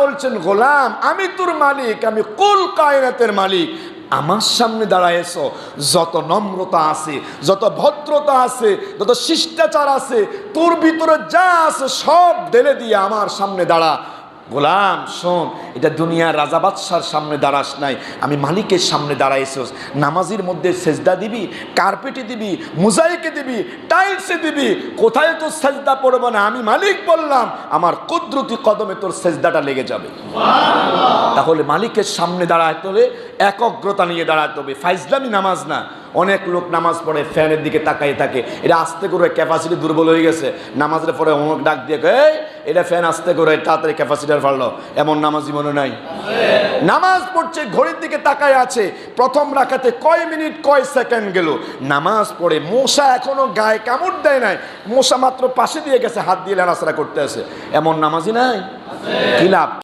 বলছেন, গোলাম আমি তোর মালিক, আমি কুল কায়নাতের মালিক, আমার সামনে দাঁড়ায়েছ, যত নম্রতা আছে, যত ভদ্রতা আছে, যত শিষ্টাচার আছে, তোর ভিতরে যা আছে সব ঢেলে দিয়ে আমার সামনে দাঁড়া। গোলাম শোন, এটা দুনিয়ার রাজা বাদশার সামনে দাঁড়াস নাই, আমি মালিকের সামনে দাঁড়াইছস। নামাজের মধ্যে সেজদা দিবি, কার্পেটে দিবি, মোজাইকে দিবি, টাইলসে দিবি, কোথায় তোর সেজদা পড়বে না, আমি মালিক বললাম, আমার কুদরতি কদমে তোর সেজদাটা লেগে যাবে। তাহলে মালিকের সামনে দাঁড়াতে হলে একগ্রতা নিয়ে দাঁড়াতে হবে, ফাইজলামি নামাজ না। অনেক লোক নামাজ পড়ে ফ্যানের দিকে তাকাই থাকে, এটা আস্তে করে ক্যাপাসিটি দুর্বল হয়ে গেছে, নামাজের পরে অনেক ডাক দিয়ে এটা ফ্যান আস্তে করে তাড়াতাড়ি ক্যাপাসিটার ফাড়লো, এমন নামাজি মনে নাই। নামাজ পড়ছে, ঘড়ির দিকে তাকায় আছে, প্রথম রাকাতে কয় মিনিট কয় সেকেন্ড গেল, নামাজ পড়ে মশা এখনো গায়ে কামড় দেয় নাই, মশা মাত্র পাশে দিয়ে গেছে, হাত দিয়ে নাড়াচাড়া করতে আছে, এমন নামাজি নাই। কি লাভ?